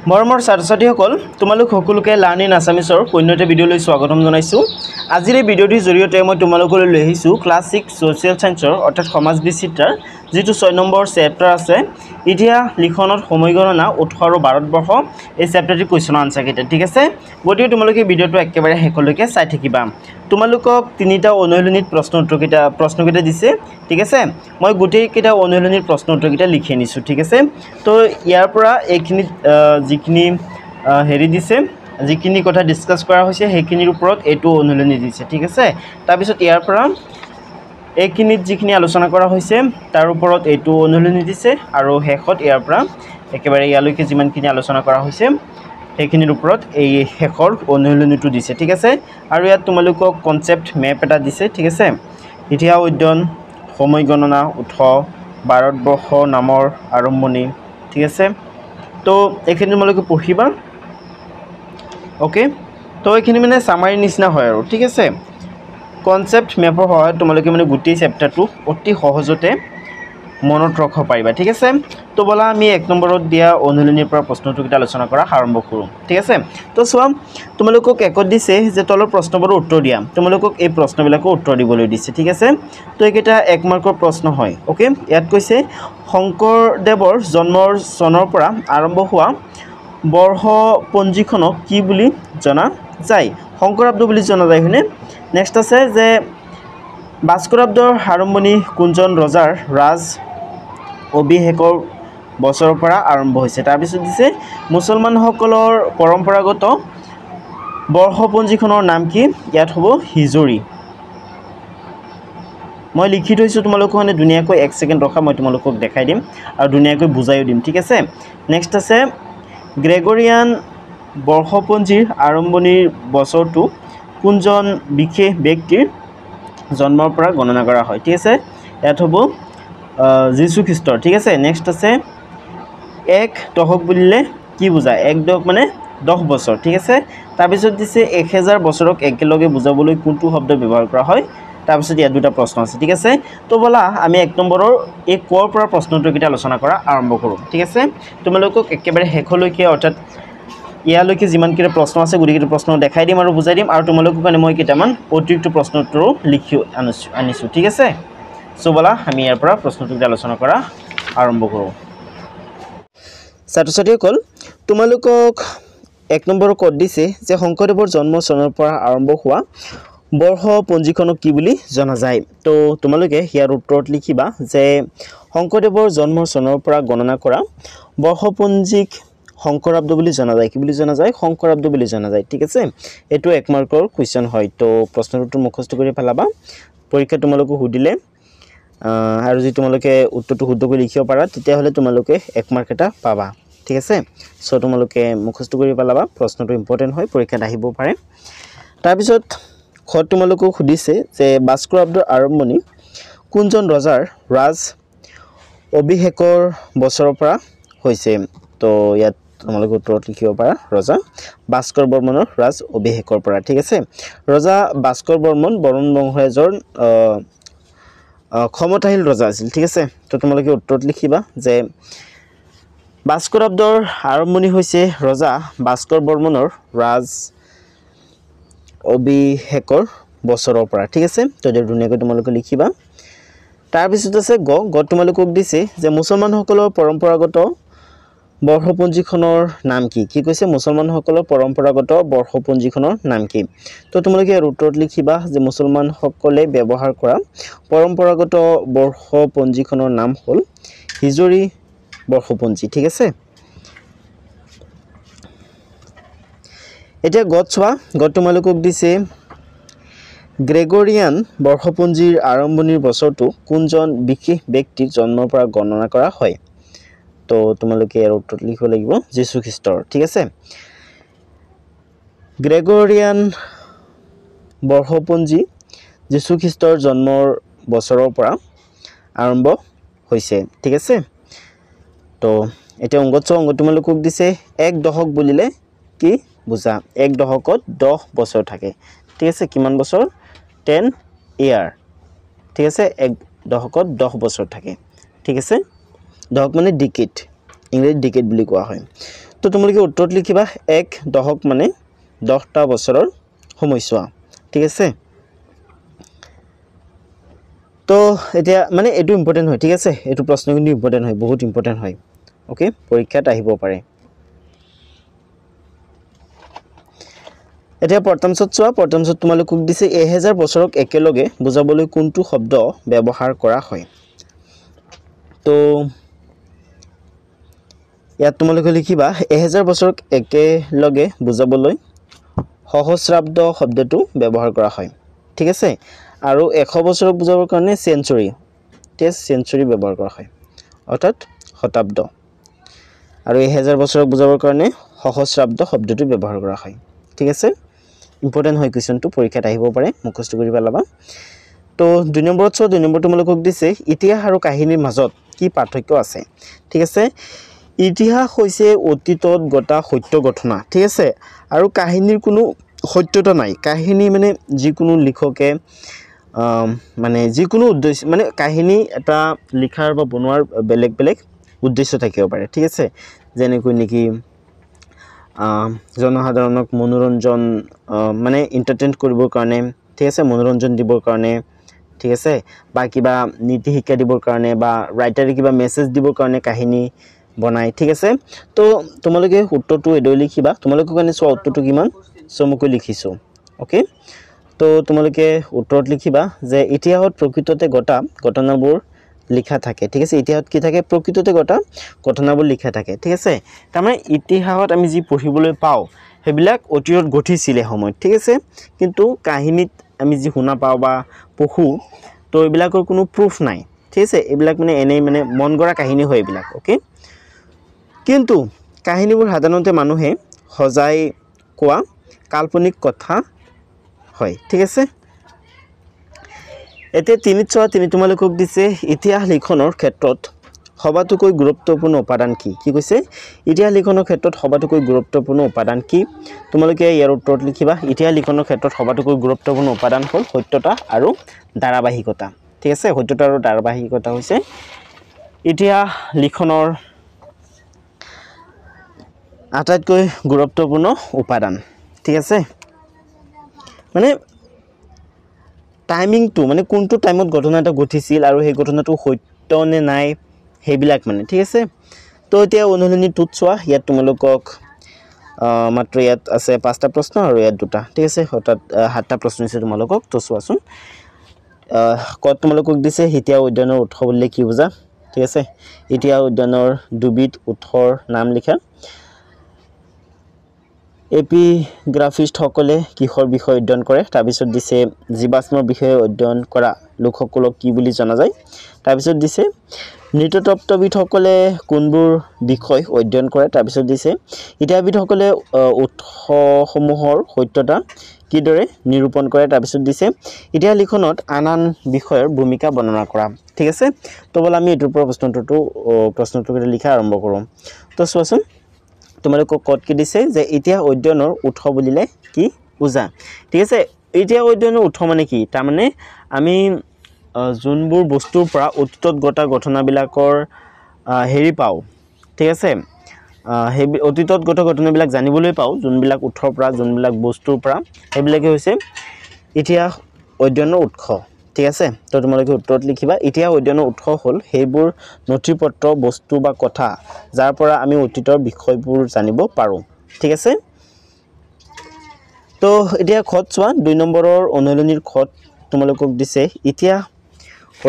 মৰমৰ ছাত্ৰ-ছাত্ৰীসকল তোমালোক সকলোকে লাৰ্ণ ইন আছামিছৰ পূৰ্ণতে ভিডিঅ'লৈ স্বাগতম জনাইছোঁ। আজিৰ এই ভিডিঅ'টিৰ জৰিয়তে মই তোমালোকলৈ লৈ আহিছোঁ ক্লাছ 6 ছ'চিয়েল ছায়েন্সৰ অৰ্থাৎ সমাজ বিচিত্ৰাৰ যিটো 6 নম্বৰ চেপ্টাৰ আছে ইতিহাস লিখনত সময় গণনা 18 আৰু ভাৰতবৰ্ষ এই চেপ্টাৰটিৰ কুৱেশ্যন আনসাৰ কেইটা ঠিক আছে। গতিকে তোমালোকে ভিডিঅ'টো একেবাৰে শেষলৈকে চাই থাকিবা। তোমালোকক তিনিটা অনুশীলনীত প্ৰশ্নকেইটা দিছে ঠিক আছে। মই গোটেইকেইটা অনুশীলনীৰ প্ৰশ্ন উত্তৰকেইটা লিখি আনিছোঁ ঠিক আছে। তো ইয়াৰ পৰা এইখিনি যিখিনি হেৰি দিছে যিখিনি কথা ডিছকাছ কৰা হৈছে সেইখিনিৰ ওপৰত এইটো অনুশীলনী দিছে ঠিক আছে। তাৰপিছত ইয়াৰ পৰা এইখিনিত যিখিনি আলোচনা কৰা হৈছে তাৰ ওপৰত এইটো অনুশীলনী দিছে আৰু শেষত ইয়াৰ পৰা একেবাৰে ইয়ালৈকে যিমানখিনি আলোচনা কৰা হৈছে সেইখিনিৰ ওপৰত এই শেষৰ অনুশীলনীটো দিছে ঠিক আছে। আৰু ইয়াত তোমালোকক কনচেপ্ট মেপ এটা দিছে ঠিক আছে। ইতিহাস অধ্যয়ন সময় গণনা 18 ভাৰতবৰ্ষ নামৰ আৰম্ভণি ঠিক আছে। তো এইখিনি তোমালোকে পঢ়িবা ওকে। তো এইখিনি মানে সামাৰী নিচিনা হয় আৰু ঠিক আছে। কনচেপ্ট মেপৰ সহায়ত তোমালোকে মানে গোটেই চেপ্টাৰটো অতি সহজতে মনত ৰাখিব পাৰিবা ঠিক আছে। তো বলা আমি 1 নম্বৰত দিয়া অনুশীলনীৰ পৰা প্ৰশ্নটোকেইটা আলোচনা কৰা আৰম্ভ কৰোঁ ঠিক আছে। তো চোৱা তোমালোকক একত দিছে যে তলৰ প্ৰশ্নবোৰৰ উত্তৰ দিয়া। তোমালোকক এই প্ৰশ্নবিলাকৰ উত্তৰ দিবলৈ দিছে ঠিক আছে। তো এইকেইটা 1 মাৰ্কৰ প্ৰশ্ন হয় ওকে। ইয়াত কৈছে শংকৰদেৱৰ জন্মৰ চনৰ পৰা আৰম্ভ হোৱা বৰ্ষপঞ্জীখনক কি বুলি জনা যায়? শংকৰাব্দ বুলি জনা যায় হয়নে। নেক্সট আছে যে ভাস্কৰাব্দৰ আৰম্ভণি কোনজন ৰজাৰ ৰাজ অভিষেকৰ বছৰৰ পৰা আৰম্ভ হৈছে? তাৰপিছত দিছে মুছলমানসকলৰ পৰম্পৰাগত বৰ্ষপঞ্জীখনৰ নাম কি? ইয়াত হ'ব হিজৰী। মই লিখি থৈছোঁ তোমালোকক মানে ধুনীয়াকৈ 1 ছেকেণ্ড ৰখা মই তোমালোকক দেখাই দিম আৰু ধুনীয়াকৈ বুজাইও দিম ঠিক আছে। নেক্সট আছে গ্ৰেগৰিয়ান বৰ্ষপঞ্জীৰ আৰম্ভণিৰ বছৰটো কোনজন বিশেষ ব্যক্তিৰ জন্মৰ পৰা গণনা কৰা হয় ঠিক আছে। ইয়াত হ'ব যীশু খ্ৰীষ্টৰ ঠিক আছে। নেক্সট আছে এক দশক বুলিলে কি বুজায়? এক দশক মানে 10 বছৰ ঠিক আছে। তাৰপিছত দিছে 1000 বছৰক একেলগে বুজাবলৈ কোনটো শব্দ ব্যৱহাৰ কৰা হয়? তাৰপিছত ইয়াত দুটা প্ৰশ্ন আছে ঠিক আছে। তো বলা আমি 1 নম্বৰৰ এই কৰ পৰা প্ৰশ্নটোকেইটা আলোচনা কৰা আৰম্ভ কৰোঁ ঠিক আছে। তোমালোকক একেবাৰে শেষলৈকে অৰ্থাৎ ইয়ালৈকে যিমানকেইটা প্ৰশ্ন আছে গোটেইকেইটা প্ৰশ্ন দেখাই দিম আৰু বুজাই দিম আৰু তোমালোকৰ কাৰণে মই কেইটামান অতিৰিক্ত প্ৰশ্ন উত্তৰো লিখি আনিছোঁ ঠিক আছে। চ' বলা আমি ইয়াৰ পৰা প্ৰশ্নটোকেইটা আলোচনা কৰা আৰম্ভ কৰোঁ। ছাত্ৰ-ছাত্ৰীসকল তোমালোকক 1 নম্বৰৰ ক'ত দিছে যে শংকৰদেৱৰ জন্ম চনৰ পৰা আৰম্ভ হোৱা বৰ্ষপঞ্জীখনক কি বুলি জনা যায়? তো তোমালোকে ইয়াৰ উত্তৰত লিখিবা যে শংকৰদেৱৰ জন্ম চনৰ পৰা গণনা কৰা বৰ্ষপঞ্জীক শংকৰাব্দ বুলি জনা যায়। কি বুলি জনা যায়? শংকৰাব্দ বুলি জনা যায় ঠিক আছে। এইটো 1 মাৰ্কৰ কুৱেশ্যন হয়। তো প্ৰশ্নটো মুখস্থ কৰি পেলাবা পৰীক্ষাত তোমালোকক সুধিলে আৰু যদি তোমালোকে উত্তৰটো শুদ্ধকৈ লিখিব পাৰা তেতিয়াহ'লে তোমালোকে 1 মাৰ্ক এটা পাবা ঠিক আছে। চ' তোমালোকে মুখস্থ কৰি পেলাবা প্ৰশ্নটো ইম্পৰ্টেণ্ট হয় পৰীক্ষাত আহিব পাৰে। তাৰপিছত খত তোমালোকক সুধিছে যে ভাস্কৰাব্দৰ আৰম্ভণি কোনজন ৰজাৰ ৰাজ অভিষেকৰ বছৰৰ পৰা হৈছে? তো ইয়াত তোমালোকে উত্তৰত লিখিব পাৰা ৰজা ভাস্কৰ বৰ্মনৰ ৰাজ অভিষেকৰ পৰা ঠিক আছে। ৰজা ভাস্কৰ বৰ্মন বংশৰাজৰ ক্ষমতাশীল ৰজা আছিল ঠিক আছে। তো তোমালোকে উত্তৰত লিখিবা যে ভাস্কৰাব্দৰ আৰম্ভণি হৈছে ৰজা ভাস্কৰ বৰ্মনৰ ৰাজ অভিষেকৰ বছৰৰ পৰা ঠিক আছে। তো এইটো ধুনীয়াকৈ তোমালোকে লিখিবা। তাৰপিছত আছে গ তোমালোকক দিছে যে মুছলমানসকলৰ পৰম্পৰাগত বৰ্ষপঞ্জীখনৰ নাম কি? কি কৈছে? মুছলমানসকলৰ পৰম্পৰাগত বৰ্ষপঞ্জীখনৰ নাম কি? তো তোমালোকে ইয়াৰ উত্তৰত লিখিবা যে মুছলমানসকলে ব্যৱহাৰ কৰা পৰম্পৰাগত বৰ্ষপঞ্জীখনৰ নাম হ'ল হিজৰী বৰ্ষপঞ্জী ঠিক আছে। এতিয়া গত চোৱা গত তোমালোকক দিছে গ্ৰেগৰিয়ান বৰ্ষপঞ্জীৰ আৰম্ভণিৰ বছৰটো কোনজন বিশেষ ব্যক্তিৰ জন্মৰ পৰা গণনা কৰা হয়? তো তোমালোকে ইয়াৰ উত্তৰত লিখিব লাগিব যীশু খ্ৰীষ্টৰ ঠিক আছে। গ্ৰেগৰিয়ান বৰ্ষপঞ্জী যীশু খ্ৰীষ্টৰ জন্মৰ বছৰৰ পৰা আৰম্ভ হৈছে ঠিক আছে। তো এতিয়া অংগত তোমালোকক দিছে 1 দশক বুলিলে কি বুজা? 1 দশকত 10 বছৰ থাকে ঠিক আছে। কিমান বছৰ? 10 ইয়াৰ ঠিক আছে। 1 দশকত 10 বছৰ থাকে ঠিক আছে। দশক মানে ডিকেট ইংৰাজীত ডিকেড বুলি কোৱা হয় তো তোমালোকে উত্তৰত লিখিবা এক দশক মানে 10টা বছৰৰ সময়ছোৱা ঠিক আছে তো এতিয়া মানে এটো ইম্পৰ্টেন্ট হয় ঠিক আছে এটো প্ৰশ্ন কিন্তু ইম্পৰ্টেন্ট হয় বহুত ইম্পৰ্টেন্ট হয় ওকে পৰীক্ষাত আহিব পাৰে এতিয়া প্ৰথমছত চোৱা প্ৰথমছত তোমালোকক দিছে 1000 বছৰক একেলগে বুজাবলৈ কোনটো শব্দ ব্যৱহাৰ কৰা হয় তো ইয়াত তোমালোকে লিখিবা 1000 বছৰক একেলগে বুজাবলৈ সহস্ৰাব্দ শব্দটো ব্যৱহাৰ কৰা হয় ঠিক আছে আৰু 100 বছৰক বুজাবৰ কাৰণে সেঞ্চুৰী টেষ্ট সেঞ্চুৰী ব্যৱহাৰ কৰা হয় অৰ্থাৎ শতাব্দ আৰু 1000 বছৰক বুজাবৰ কাৰণে সহস্ৰাব্দ শব্দটো ব্যৱহাৰ কৰা হয় ঠিক আছে ইম্পৰ্টেন্ট হয় কোৱেশ্চনটো পৰীক্ষাত আহিব পাৰে মুখস্থ কৰি পেলাবা তো 2 নম্বৰত চোৱা 2 নম্বৰ তোমালোকক দিছে ইতিহাস আৰু কাহিনীৰ মাজত কি পাৰ্থক্য আছে ঠিক আছে ইতিহাস হৈছে অতীতত গটা সত্য ঘটনা ঠিক আছে আৰু কাহিনীৰ কোনো সত্যতা নাই কাহিনী মানে যিকোনো লিখকে মানে যিকোনো উদ্দেশ্য মানে কাহিনী এটা লিখাৰ বা বনোৱাৰ বেলেগ বেলেগ উদ্দেশ্য থাকিব পাৰে ঠিক আছে যেনেকৈ নেকি জনসাধাৰণক মনোৰঞ্জন মানে এন্টাৰটেইন কৰিবৰ কাৰণে ঠিক আছে মনোৰঞ্জন দিবৰ কাৰণে ঠিক আছে বা কিবা নীতি শিক্ষা দিবৰ কাৰণে বা ৰাইটাৰে কিবা মেছেজ দিবৰ কাৰণে কাহিনী বনাই ঠিক আছে তো তোমালোকে উত্তৰটো এডৈ লিখিবা তোমালোকৰ কাৰণে সো উত্তৰটো কিমান সমকৈ লিখিছো ওকে তো তোমালোকে উত্তৰত লিখিবা যে ইতিহাসত প্ৰকৃততে ঘটা ঘটনাবোৰ লিখা থাকে ঠিক আছে ইতিহাসত কি থাকে প্ৰকৃততে ঘটা ঘটনাবোৰ লিখা থাকে ঠিক আছে তাৰমানে ইতিহাসত আমি যি পঢ়িবলৈ পাও হেবিলাক অতীতত ঘটিছিল সময় ঠিক আছে কিন্তু কাহিনীত আমি যি শুনা পাও বা পঢ়ু তো এবিলাকৰ কোনো প্ৰুফ নাই ঠিক আছে এবিলাক মানে এনেই মানে মন গৰা কাহিনী হয় এবিলাক ওকে কিন্তু কাহিনীবোৰ সাধাৰণতে মানুহে সজাই কোৱা কাল্পনিক কথা হয় ঠিক আছে এতে তিনি তোমালোকক দিছে ইতিহাস লিখনৰ ক্ষেত্ৰত সবাতোকৈ গুৰুত্বপূৰ্ণ উপাদান কি কৈছে ইতিহাস লিখনৰ ক্ষেত্ৰত সবাতোকৈ গুৰুত্বপূৰ্ণ উপাদান কি তোমালোকে ইয়াৰ উত্তৰত লিখিবা ইতিহাস লিখনৰ ক্ষেত্ৰত সবাতোকৈ গুৰুত্বপূৰ্ণ উপাদান হ'ল সত্যতা আৰু ধাৰাবাহিকতা ঠিক আছে সত্যতা আৰু ধাৰাবাহিকতা হৈছে ইতিহাস লিখনৰ আটাইতকৈ গুৰুত্বপূৰ্ণ উপাদান ঠিক আছে মানে টাইমিংটো মানে কোনটো টাইমত ঘটনা এটা ঘটিছিল আৰু সেই ঘটনাটো সত্য নে নাই হেবিলাক মানে ঠিক আছে তো এতিয়া অনুশীলনীটোত চোৱা ইয়াত তোমালোকক মাত্ৰ ইয়াত আছে 5টা প্ৰশ্ন আৰু ইয়াত 2টা ঠিক আছে অৰ্থাৎ 7টা প্ৰশ্ন আছে তোমালোকক তো চোৱাচোন কত তোমালোকক দিছে ইতিহাস অধ্যয়নৰ উৎস বুলি কি বুজা ঠিক আছে ইতিহাস অধ্যয়নৰ দুবিধ উৎসৰ নাম লিখা এপিগ্ৰাফিষ্ট সকলে কিহৰ বিষয় অধ্যয়ন কৰে তাৰ পিছত দিছে জীৱাশ্মৰ বিষয়ে অধ্যয়ন কৰা লোকসকলক কি বুলি জনা যায় তাৰ পিছত দিছে নৃতত্ত্ববিদ সকলে কোনবোৰ বিষয় অধ্যয়ন কৰে তাৰ পিছত দিছে ইতিহাসবিদ সকলে উৎসসমূহৰ সত্যতা কিদৰে নিৰূপণ কৰে তাৰ পিছত দিছে ইতিহাস লিখনত আন বিষয়ৰ ভূমিকা বৰ্ণনা কৰা ঠিক আছে তো বল আমি এটোৰ পৰা প্ৰশ্নটো লিখা আৰম্ভ কৰোঁ তো চোৱাচোন তোমালোকক কত কি দিছে যে ইতিহাস অধ্যয়নৰ উৎস বুলিলে কি বুজা ঠিক আছে ইতিহাস অধ্যয়নৰ উৎস মানে কি তাৰ মানে আমি যোনবোৰ বস্তুৰ পৰা অতীতত ঘটা ঘটনাবিলাকৰ হেৰি পাও ঠিক আছে হে অতীতত ঘটা ঘটনাবিলাক জানিবলৈ পাও যোনবিলাক উৎসৰ পৰা যোনবিলাক বস্তুৰ পৰা হেবিলাকে হৈছে ইতিহাস অধ্যয়নৰ উৎস ঠিক আছে তো তোমালোকে উত্তৰত লিখিবা ইতিহাস অধ্যয়নৰ উৎস হ'ল সেইবোৰ নথিপত্ৰ বস্তু বা কথা যাৰ পৰা আমি অতীতৰ বিষয়বোৰ জানিব পাৰো ঠিক আছে তো এতিয়া খত চোৱা 2 নম্বৰৰ অনুশীলনীৰ খত তোমালোকক দিছে ইতিহাস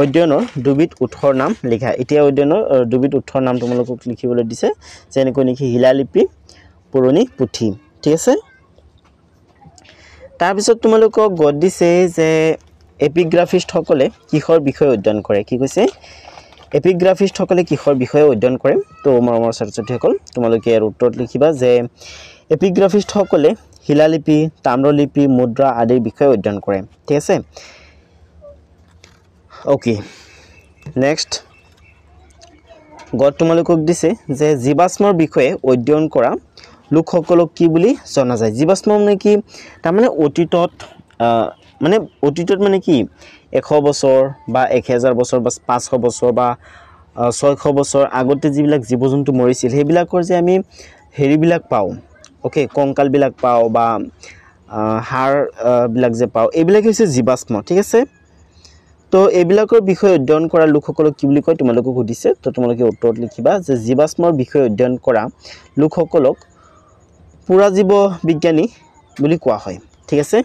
অধ্যয়নৰ দুবিধ উৎসৰ নাম লিখা ইতিহাস অধ্যয়নৰ দুবিধ উৎসৰ নাম তোমালোকক লিখিবলৈ দিছে যেনেকৈ নেকি শিলালিপি পুৰণি পুথি ঠিক আছে তাৰ পিছত তোমালোকক গদ দিছে যে এপিগ্ৰাফিষ্ট সকলে কিহৰ বিষয় অধ্যয়ন কৰে কি কৈছে এপিগ্ৰাফিষ্ট সকলে কিহৰ বিষয় অধ্যয়ন কৰে তো মৰমৰ ছাত্ৰ-ছাত্ৰীসকল তোমালোকে ইয়াৰ উত্তৰত লিখিবা যে এপিগ্ৰাফিষ্ট সকলে শিলালিপি তাম্ৰলিপি মুদ্ৰা আদিৰ বিষয় অধ্যয়ন কৰে ঠিক আছে ওকে নেক্সট গত তোমালোকক দিছে যে জীৱাশ্মৰ বিষয়ে অধ্যয়ন কৰা লোকসকলক কি বুলি জনা যায় জীৱাশ্ম মানে কি তাৰ মানে অতীতত মানে কি 100 বছৰ বা 1000 বছৰ বা 500 বছৰ বা 600 বছৰ আগতে যিবিলাক জীৱ-জন্তু মৰিছিল সেইবিলাকৰ যে আমি হেৰিবিলাক পাওঁ ওকে কংকালবিলাক পাওঁ বা হাড় বিলাক যে পাওঁ এইবিলাক হৈছে জীৱাশ্ম ঠিক আছে তো এইবিলাকৰ বিষয়ে অধ্যয়ন কৰা লোকসকলক কি বুলি কয় তোমালোকক সুধিছে তো তোমালোকে উত্তৰত লিখিবা যে জীৱাশ্মৰ বিষয়ে অধ্যয়ন কৰা লোকসকলক পুৰাজীৱ বিজ্ঞানী বুলি কোৱা হয় ঠিক আছে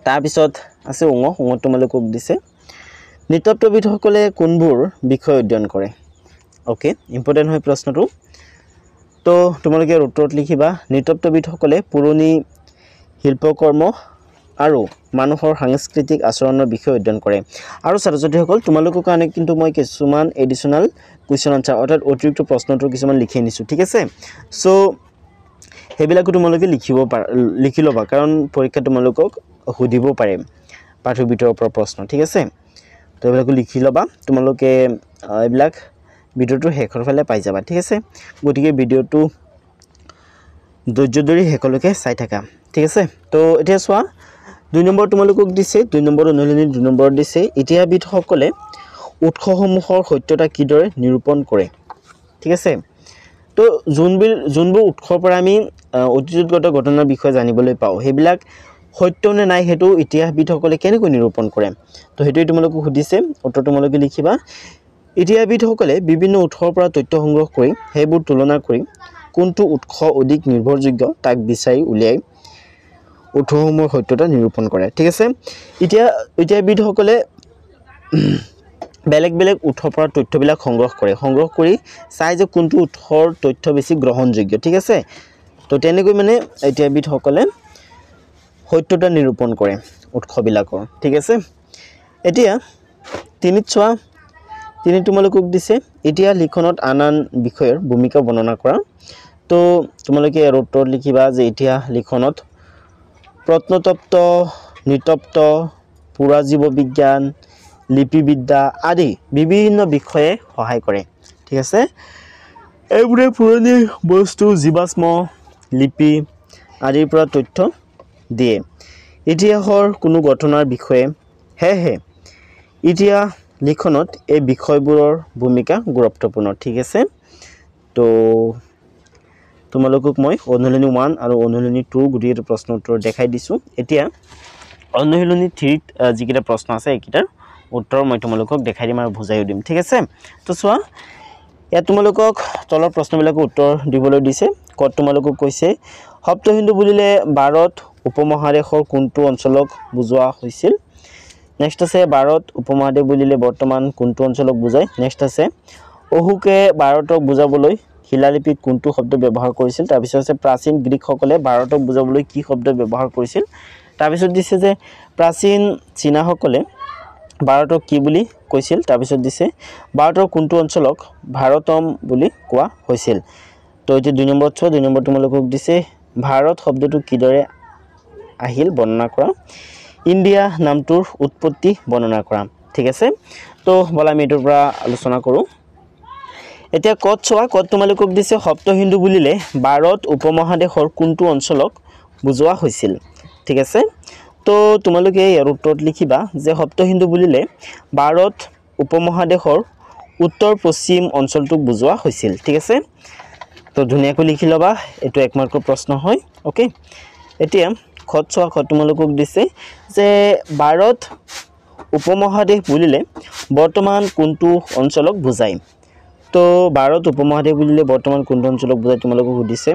তাৰ পিছত আছে উঙ তোমালোকক দিছে নৃতত্ত্ববিদসকলে কোনবোৰ বিষয় অধ্যয়ন কৰে ওকে ইম্পৰ্টেন্ট হয় প্ৰশ্নটো তো তোমালোকে উত্তৰত লিখিবা নৃতত্ত্ববিদসকলে পুৰণি শিল্পকৰ্ম আৰু মানুহৰ সাংস্কৃতিক আচৰণৰ বিষয় অধ্যয়ন কৰে আৰু ছাত্ৰ-ছাত্ৰীসকল তোমালোকৰ কাৰণে কিন্তু মই কিছুমান এডিশনাল কুৱেশ্যন আনসাৰ অৰ্থাৎ অতিৰিক্ত প্ৰশ্নটো কিছুমান লিখি নিছো ঠিক আছে সো হেবিলাকো তোমালোকে লিখি লবা কাৰণ পৰীক্ষা তোমালোকক সুধিব পাৰে পাঠ্যবিতৰ ওপৰত প্ৰশ্ন ঠিক আছে তো হেবিলাকো লিখি লবা তোমালোকে এইবিলাক ভিডিওটো শেষৰ ফালে পাই যাবা ঠিক আছে গতিকে ভিডিওটো ধৈৰ্য ধৰি শেষলৈকে চাই থাকা ঠিক আছে তো এতিয়া চোৱা 2 নম্বৰ তোমালোকক দিছে 2 নম্বৰ অনুলিনি 2 নম্বৰ দিছে ইতিহাসবিদসকলে উৎসসমূহৰ সত্যতা কিদৰে নিৰূপণ কৰে ঠিক আছে তো যোনবোৰ উৎসৰ পৰা আমি অতীতগত ঘটনাৰ বিষয়ে জানিবলৈ পাওঁ হেবিলাক সত্য নে নাই হেতু ইতিহাসবিদসকলে কেনেকৈ নিৰূপণ কৰে তো হেতুই তোমালোকক সুধিছে উত্তৰ তোমালোকে লিখিবা ইতিহাসবিদসকলে বিভিন্ন উৎসৰ পৰা তথ্য সংগ্ৰহ কৰি হেবোৰ তুলনা কৰি কোনটো উৎস অধিক নিৰ্ভৰযোগ্য তাক বিচাৰি উলিয়াই উৎসসমূহৰ সত্যতা নিৰূপণ কৰে ঠিক আছে ইতিহাসবিদসকলে বেলেগ বেলেগ উৎসৰ পৰা তথ্যবিলাক সংগ্ৰহ কৰি চাই যে কোনটো উৎসৰ তথ্য বেছি গ্ৰহণযোগ্য ঠিক আছে তো তেনেকৈ মানে ইতিহাসবিদসকলে সত্যতা নিৰূপণ কৰে উৎসবিলাকৰ ঠিক আছে এতিয়া তিনিত চোৱা তিনি তোমালোকক দিছে ইতিহাস লিখনত আন বিষয়ৰ ভূমিকা বৰ্ণনা কৰা তো তোমালোকে উত্তৰত লিখিবা যে ইতিহাস লিখনত প্ৰত্নতত্ত্ব নৃতত্ত্ব পুৰাজীৱ বিজ্ঞান লিপিবিদ্যা আদি বিভিন্ন বিষয়ে সহায় কৰে ঠিক আছে এইবোৰে পুৰণি বস্তু জীৱাশ্ম লিপি আদিৰ পৰা তথ্য দিয়ে ইতিহাসৰ কোনো ঘটনাৰ বিষয়ে হে ইতিহাস লিখনত এই বিষয়বোৰৰ ভূমিকা গুৰুত্বপূৰ্ণ ঠিক আছে তো তোমালোকক মই অনুলিনি 1 আৰু অনুলিনি 2 গুটিৰ প্ৰশ্ন উত্তৰ দেখাই দিছো এতিয়া অনুলিনি 3 যিকিটা প্ৰশ্ন আছে এইকিটাৰ উত্তৰ মই তোমালোকক দেখাই দিম আৰু বুজাই দিম ঠিক আছে তো চোৱা ইয়া তোমালোকক তলৰ প্ৰশ্নবিলাক উত্তৰ দিবলৈ দিছে কত তোমালোকক কৈছে সপ্ত হিন্দু বুলিলে ভাৰত উপমহাদেশৰ কোনটো অঞ্চলক বুজোৱা হৈছিল নেক্সট আছে ভাৰত উপমহাদেশ বুলিলে বৰ্তমান কোনটো অঞ্চলক বুজায় নেক্সট আছে অহুকে ভাৰতক বুজাবলৈ শিলালিপিত কোনটো শব্দ ব্যৱহাৰ কৰিছিল তাৰ পিছত আছে প্ৰাচীন গ্ৰীকসকলে ভাৰতক বুজাবলৈ কি শব্দ ব্যৱহাৰ কৰিছিল তাৰ পিছত দিছে যে প্ৰাচীন চীনাসকলে ভাৰতক কি বুলি কৈছিল তাৰ পিছত দিছে ভাৰতৰ কোনটো অঞ্চলক ভাৰতম বুলি কোৱা হৈছিল তো এই 2 নম্বৰ 2 নম্বৰ তোমালোকক দিছে ভাৰত শব্দটো কিদৰে আহিল বৰ্ণনা কৰা ইন্ডিয়া নামটোৰ উৎপত্তি বৰ্ণনা কৰা ঠিক আছে তো বলা আমি এটোৰ পৰা আলোচনা কৰো এতিয়া কত চোৱা কত তোমালোকক দিছে সপ্ত হিন্দু বুলিলে ভাৰত উপমহাদেশৰ কোনটো অঞ্চলক বুজোৱা হৈছিল ঠিক আছে তো তোমালোকে ইয়াৰ উত্তৰত লিখিবা যে সপ্ত হিন্দু বুলিলে ভাৰত উপমহাদেশৰ উত্তৰ পশ্চিম অঞ্চলটোক বুজোৱা হৈছিল ঠিক আছে তো ধুনিয়াকৈ লিখি লবা এটো এক মাৰ্কৰ প্ৰশ্ন হয় ওকে এতিয়া খত চোৱা খত তোমালোকক দিছে যে ভাৰত উপমহাদেশ বুলিলে বৰ্তমান কোনটো অঞ্চলক বুজায় তো ভাৰত উপমহাদেশ বুলিলে বৰ্তমান কোনটো অঞ্চলক বুজায় তোমালোকক সুধিছে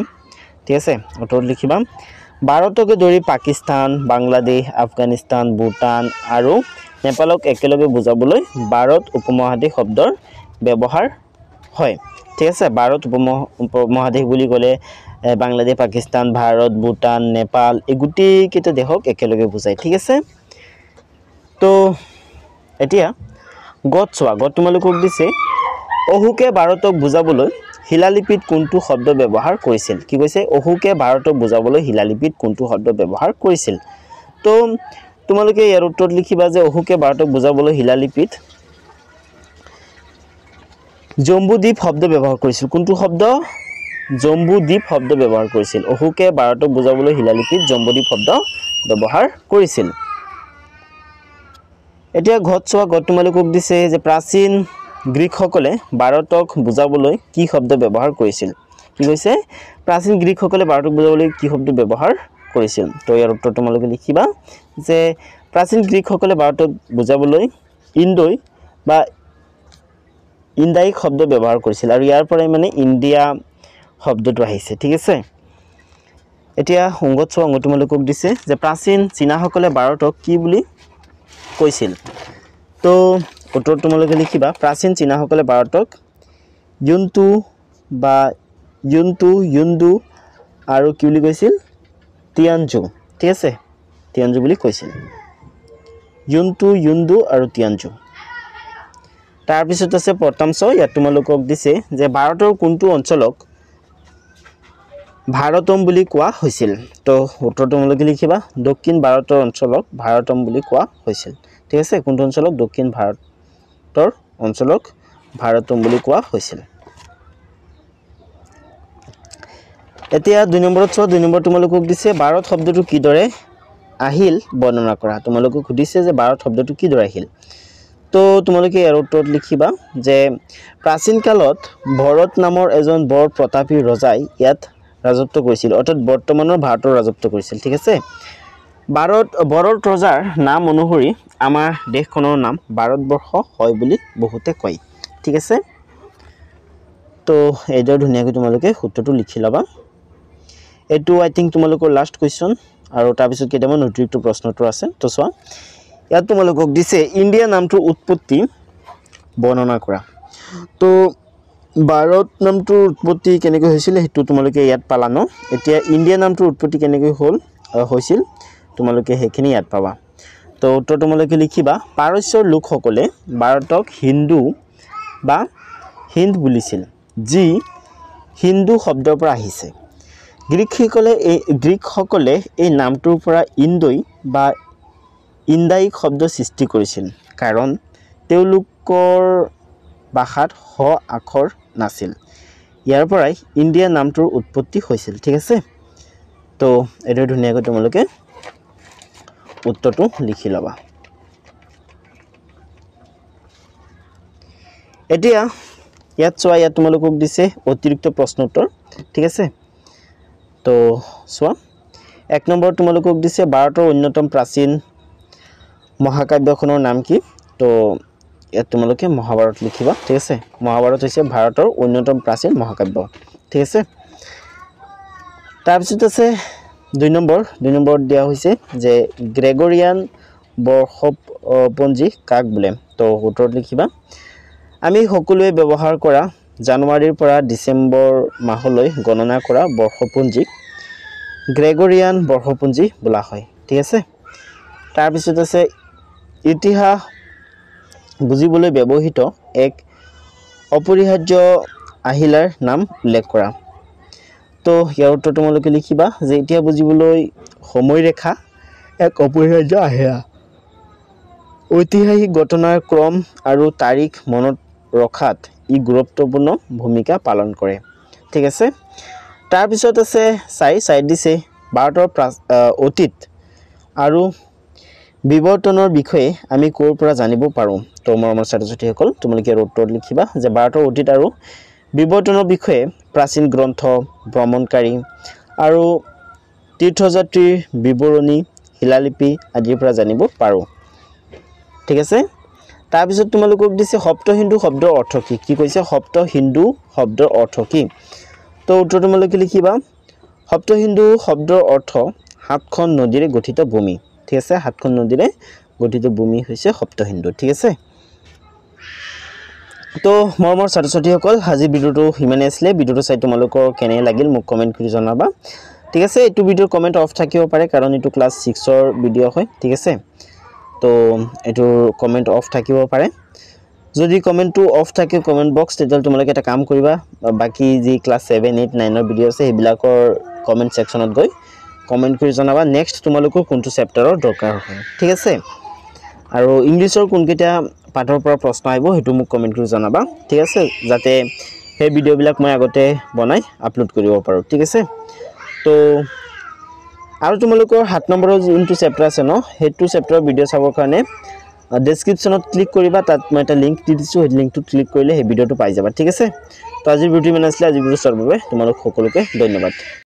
ঠিক আছে উত্তৰত লিখিবা ভাৰতকে ধৰি পাকিস্তান বাংলাদেশ আফগানিস্তান ভুটান আৰু নেপালক একেলগে বুজাবলৈ ভাৰত উপমহাদেশ শব্দৰ ব্যৱহাৰ হয় ঠিক আছে ভাৰত উপমহাদেশ বুলি ক'লে বাংলাদেশ পাকিস্তান ভাৰত ভুটান নেপাল এগুটি কেতে দেশক একেলগে বুজায় ঠিক আছে তো এতিয়া গত চোৱা গত তোমালোকক দিছে অহুকে ভাৰতক বুজাবলৈ শিলালিপিত কোনটো শব্দ ব্যৱহাৰ কৰিছিল কি কৈছে অহুকে ভাৰতক বুজাবলৈ শিলালিপিত কোনটো শব্দ ব্যৱহাৰ কৰিছিল তো তোমালোকে ইয়াৰ উত্তৰত লিখিবা যে অহুকে ভাৰতক বুজাবলৈ শিলালিপিত জম্বুদ্বীপ শব্দ ব্যৱহাৰ কৰিছিল কোনটো শব্দ জম্বুদ্বীপ শব্দ ব্যৱহাৰ কৰিছিল অহুকে ভাৰতক বুজাবলৈ শিলালিপিত জম্বুদ্বীপ শব্দ ব্যৱহাৰ কৰিছিল এতিয়া ঘট চোৱা গত তোমালোকক দিছে যে প্ৰাচীন গ্ৰীকসকলে ভাৰতক বুজাবলৈ কি শব্দ ব্যৱহাৰ কৰিছিল কি কৈছে প্ৰাচীন গ্ৰীকসকলে ভাৰতক বুজাবলৈ কি শব্দ ব্যৱহাৰ কৰিছিল তো ইয়াৰ উত্তৰ তোমালোকে লিখিবা যে প্ৰাচীন গ্ৰীকসকলে ভাৰতক বুজাবলৈ ইণ্ডোই বা ইণ্ডাইক শব্দ ব্যৱহাৰ কৰিছিল আৰু ইয়াৰ পৰাই মানে ইণ্ডিয়া শব্দটো আহিছে ঠিক আছে এতিয়া অংগত চোৱা অংগ তোমালোকক দিছে যে প্ৰাচীন চীনাসকলে ভাৰতক কি বুলি কৈছিল তো উত্তৰ তোমালোকে লিখিবা প্ৰাচীন চীনাসকলে ভাৰতক ইউনটু বা ইউন্দু আৰু কি বুলি কৈছিল তিয়ানজু ঠিক আছে তিয়ানজু বুলি কৈছিল ইউন্দু আৰু তিয়ানজু তাৰ পিছত আছে প্ৰথম ছ ইয়াত তোমালোকক দিছে যে ভাৰতৰ কোনটো অঞ্চলক ভাৰতম বুলি কোৱা হৈছিল তো উত্তৰ তোমালোকে লিখিবা দক্ষিণ ভাৰতৰ অঞ্চলক ভাৰতম বুলি কোৱা হৈছিল ঠিক আছে কোনটো অঞ্চলক দক্ষিণ ভাৰতৰ অঞ্চলক ভাৰতম বুলি কোৱা হৈছিল এতিয়া 2 নম্বৰত চোৱা 2 নম্বৰ তোমালোকক দিছে ভাৰত শব্দটো কিদৰে আহিল বৰ্ণনা কৰা তোমালোকক সুধিছে যে ভাৰত শব্দটো কিদৰে আহিল তো তোমালোকে ইয়াৰ উত্তৰত লিখিবা যে প্ৰাচীন কালত ভৰত নামৰ এজন বৰ প্ৰতাপী ৰজাই ইয়াত ৰাজত্ব কৰিছিল অৰ্থাৎ বৰ্তমানৰ ভাৰতৰ ৰাজত্ব কৰিছিল ঠিক আছে ভৰত ৰজাৰ নাম অনুসৰি আমাৰ দেশখনৰ নাম ভাৰতবৰ্ষ হয় বুলি বহুতে কয় ঠিক আছে তো এইটো ধুনীয়াকৈ তোমালোকে সূত্ৰটো লিখি লবা এটো আই থিংক তোমালোকৰ লাষ্ট কোৱেশ্চন আৰু তাৰ পিছত কেইটামান অতিৰিক্ত প্ৰশ্নটো আছে তো চোৱা ইয়াত তোমালোকক দিছে ইণ্ডিয়া নামটোৰ উৎপত্তি বৰ্ণনা কৰা তো ভাৰত নামটোৰ উৎপত্তি কেনেকৈ হৈছিল হেতু তোমালোকে ইয়াত পালা ন এতিয়া ইণ্ডিয়া নামটোৰ উৎপত্তি কেনেকৈ হৈছিল তোমালোকে হেখিনি ইয়াত পাবা তো উত্তৰ তোমালোকে লিখিবা পাৰস্যৰ লোকসকলে ভাৰতক হিন্দু বা হিন্দ বুলিছিল যি হিন্দু শব্দৰ পৰা আহিছে গ্ৰীকসকলে এই নামটোৰ পৰা ইণ্ডোই বা ইণ্ডাইক শব্দ সৃষ্টি কৰিছিল কাৰণ তেওঁলোকৰ ভাষাত হ আখৰ নাছিল ইয়াৰ পৰাই ইণ্ডিয়া নামটোৰ উৎপত্তি হৈছিল ঠিক আছে তো এটো ধুনীয়াকৈ তোমালোকে উত্তৰটো লিখি লবা এতিয়া ইয়াত চোৱা ইয়াত তোমালোকক দিছে অতিৰিক্ত প্ৰশ্ন উত্তৰ ঠিক আছে তো চোৱা 1 নম্বৰ তোমালোকক দিছে ভাৰতৰ অন্যতম প্ৰাচীন মহাকাব্যখনৰ নাম কি তো ইয়াত তোমালোকে মহাভাৰত লিখিবা ঠিক আছে মহাভাৰত হৈছে ভাৰতৰ অন্যতম প্ৰাচীন মহাকাব্য ঠিক আছে তাৰ পিছত আছে 2 নম্বৰ দিয়া হৈছে যে গ্ৰেগৰিয়ান বৰ্ষপঞ্জী কাক বোলে তো উত্তৰত লিখিবা আমি সকলোৱে ব্যৱহাৰ কৰা জানুৱাৰীৰ পৰা ডিসেম্বৰ মাহলৈ গণনা কৰা বৰ্ষপঞ্জী গ্ৰেগৰিয়ান বৰ্ষপঞ্জী বোলা হয় ঠিক আছে তাৰ পিছত আছে ইতিহাস বুজিবলৈ ব্যৱহৃত এক অপৰিহাৰ্য আহিলাৰ নাম উল্লেখ কৰা তো ইয়াৰ উত্তৰ তোমালোকে লিখিবা যে ইতিহাস বুজিবলৈ সময়ৰেখা এক অপৰিহাৰ্য আহিলা ঐতিহাসিক ঘটনাৰ ক্ৰম আৰু তাৰিখ মনত ৰখাত ই গুৰুত্বপূৰ্ণ ভূমিকা পালন কৰে ঠিক আছে তাৰ পিছত আছে সাইড দিছে ভাৰতৰ অতীত আৰু বিৱৰ্তনৰ বিষয়ে আমি কোৰ পৰা জানিব পাৰো তো মৰমৰ ছাত্ৰ-ছাত্ৰীসকল তোমালোকে উত্তৰ লিখিবা যে ভাৰতৰ অতীত আৰু বিৱৰ্তনৰ বিষয়ে প্ৰাচীন গ্ৰন্থ ভ্ৰমণকাৰী আৰু তীৰ্থযাত্ৰীৰ বিৱৰণী শিলালিপি আদিৰ পৰা জানিব পাৰো ঠিক আছে তাৰ পিছত তোমালোকক দিছে সপ্ত হিন্দু শব্দৰ অৰ্থ কি কৈছে সপ্ত হিন্দু শব্দৰ অৰ্থ কি তো উত্তৰ তোমালোকে লিখিবা সপ্ত হিন্দু শব্দৰ অৰ্থ সাতখন নদীৰে গঠিত ভূমি ঠিক আছে সাতখন নদীৰে গঠিত ভূমি হৈছে সপ্ত হিন্দু ঠিক আছে তো মৰমৰ ছাত্ৰ-ছাত্ৰীসকল আজি ভিডিওটো হিমানে আছিল ভিডিওটো চাই তোমালোকৰ কেনে লাগিল মোক কমেন্ট কৰি জনাবা ঠিক আছে এইটো ভিডিওৰ কমেন্ট অফ থাকিব পাৰে কাৰণ এইটো ক্লাস 6 ৰ ভিডিও হয় ঠিক আছে তো এটো কমেন্ট অফ থাকিব পাৰে যদি কমেন্টটো অফ থাকে কমেন্ট বক্স তেতিয়াল তোমালোকে এটা কাম কৰিবা বাকি যি ক্লাস 7 8 9 ৰ ভিডিও আছে হেবিলাকৰ কমেন্ট সেকশনত গৈ কমেন্ট কৰি জনাবা নেক্সট তোমালোকৰ কোনটো চেপ্টাৰৰ দৰকাৰ হয় ঠিক আছে আৰু ইংলিছৰ কোনকেইটা পাঠৰ পৰা প্ৰশ্ন আহিব হেতু মোক কমেন্ট কৰি জনাবা ঠিক আছে যাতে হে ভিডিও বিলাক মই আগতে বনাই আপলোড কৰিব পাৰো ঠিক আছে তো আৰু তোমালোকৰ 7 নম্বৰৰ যোনটো চেপ্টাৰ আছে ন হেতু চেপ্টাৰৰ ভিডিও চাবৰ কাৰণে ডেছক্ৰিপশ্যনত ক্লিক কৰিবা তাত মই এটা লিংক দি দিছোঁ সেই লিংকটোত ক্লিক কৰিলে সেই ভিডিঅ'টো পাই যাবা ঠিক আছে তো আজিৰ ভিডিঅ' ইমান আছিলে আজি ভিডিঅ' চোৱাৰ বাবে তোমালোক সকলোকে ধন্যবাদ